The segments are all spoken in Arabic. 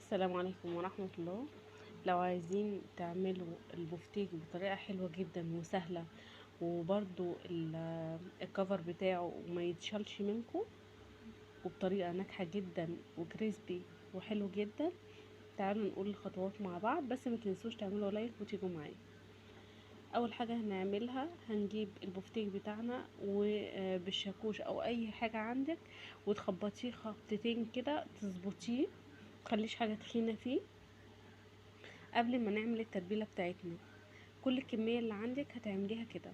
السلام عليكم ورحمة الله. لو عايزين تعملوا البفتيك بطريقة حلوة جدا وسهلة، وبرضو الكفر بتاعه ما يتشالش منكم، وبطريقة ناجحة جدا وكريسبي وحلو جدا، تعالوا نقول الخطوات مع بعض. بس ما تنسوش تعملوا لايك وتيجوا معايا. اول حاجة هنعملها، هنجيب البفتيك بتاعنا وبالشاكوش او اي حاجة عندك، وتخبطيه خبطتين كده تظبطيه، متخليش حاجة تخينة فيه قبل ما نعمل التتبيله بتاعتنا. كل الكميه اللي عندك هتعمليها كده.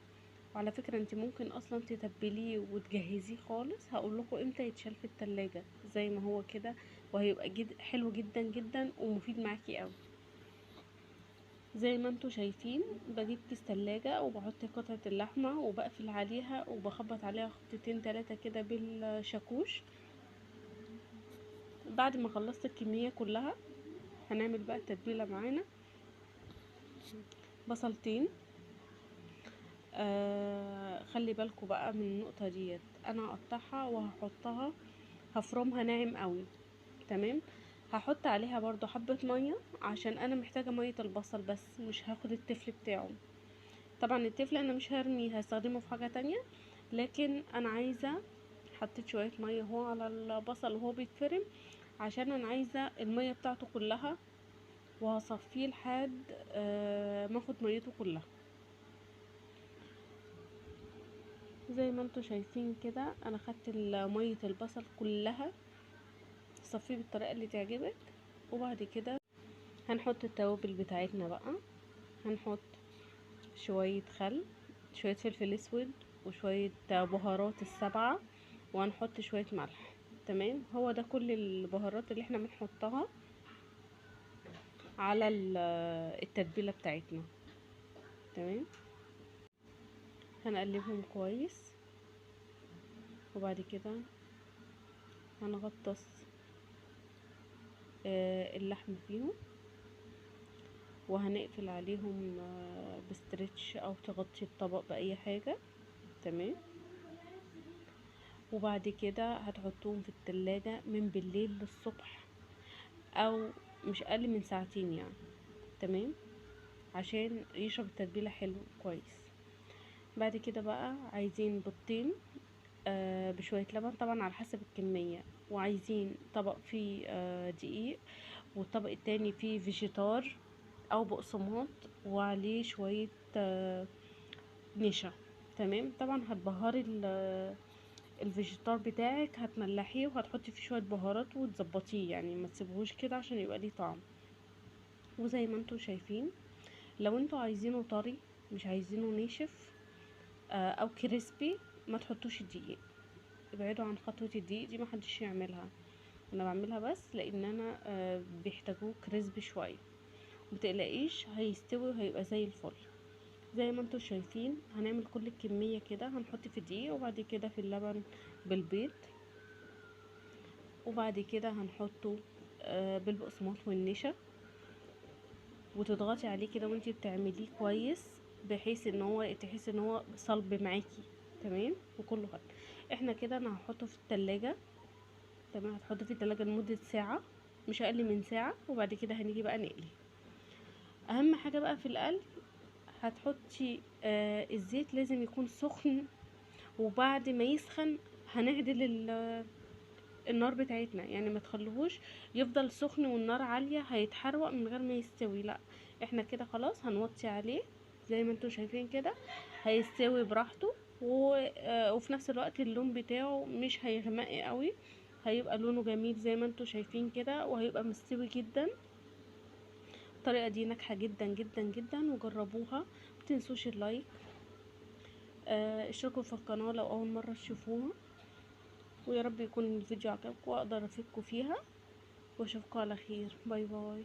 وعلى فكره انت ممكن اصلا تتبليه وتجهزيه خالص، هقول لكم امتى يتشال في التلاجة زي ما هو كده، وهيبقى حلو جدا جدا ومفيد معاكي قوي. زي ما انتوا شايفين، بجيب كيس تلاجة وبحط قطعة اللحمة وبقفل عليها وبخبط عليها خبطتين تلاتة كده بالشاكوش. بعد ما خلصت الكمية كلها، هنعمل بقى التتبيلة معانا. بصلتين، خلي بالكوا بقى من النقطة ديت، انا هقطعها وهحطها، هفرمها ناعم قوي. تمام. هحط عليها برضو حبة مية عشان انا محتاجة مية البصل، بس مش هاخد التفل بتاعه. طبعا التفل انا مش هرمي، هستخدمه في حاجة تانية، لكن انا عايزة، حطيت شوية مية هو على البصل وهو بيتفرم، عشان انا عايزة المية بتاعته كلها، وهصفيه لحد ما اخد ميته كلها. زي ما انتوا شايفين كده، انا خدت مية البصل كلها، صفيه بالطريقة اللي تعجبك. وبعد كده هنحط التوابل بتاعتنا بقى. هنحط شوية خل، شوية فلفل اسود، وشوية بهارات السبعة، وهنحط شوية ملح. تمام. هو ده كل البهارات اللي احنا بنحطها على التتبيلة بتاعتنا. تمام. هنقلبهم كويس، وبعد كده هنغطس اللحم فيهم، وهنقفل عليهم بستريتش او تغطي الطبق باي حاجة. تمام. وبعد كده هتحطوهم في التلاجة من بالليل للصبح، او مش اقل من ساعتين يعني. تمام. عشان يشرب التتبيلة حلو كويس. بعد كده بقى عايزين بيضتين بشوية لبن، طبعا على حسب الكمية. وعايزين طبق فيه دقيق، والطبق التاني فيه فيجيتار او بقسماط، وعليه شوية نشا. تمام. طبعا هتبهري الفيجيتار بتاعك، هتملحيه وهتحطي فيه شويه بهارات وتظبطيه، يعني ما تسيبهوش كده عشان يبقى ليه طعم. وزي ما انتوا شايفين، لو انتوا عايزينه طري مش عايزينه ناشف او كريسبي، ما تحطوش الدقيق. ابعدوا عن خطوه الدقيق دي، ما حدش يعملها. انا بعملها بس لان انا بيحتاجوه كريسبي شويه. متقلقيش، هيستوي وهيبقى زي الفل. زي ما انتوا شايفين، هنعمل كل الكمية كده، هنحط في الدقيق وبعد كده في اللبن بالبيض، وبعد كده هنحطه بالبقسماط والنشا، وتضغطي عليه كده وانتي بتعمليه كويس، بحيث ان هو تحس ان هو صلب معاكي. تمام. وكله خد. احنا كده انا هحطه في التلاجة. تمام. هتحطه في التلاجة لمدة ساعة، مش اقل من ساعة. وبعد كده هنيجي بقى نقلي. اهم حاجة بقى في القلي، هتحطي الزيت لازم يكون سخن، وبعد ما يسخن هنعدل النار بتاعتنا، يعني ما تخلوهوش يفضل سخن والنار عالية هيتحرق من غير ما يستوي. لا، احنا كده خلاص هنوطي عليه. زي ما انتوا شايفين كده، هيستوي براحته، وفي نفس الوقت اللون بتاعه مش هيغمق قوي، هيبقى لونه جميل زي ما انتوا شايفين كده، وهيبقى مستوي جدا. الطريقة دي ناجحة جدا جدا جدا، وجربوها. متنسوش اللايك، اشتركوا في القناة لو اول مرة تشوفوها، ويا رب يكون الفيديو عجبكم واقدر افيدكم فيها، واشوفكم على خير. باي باي.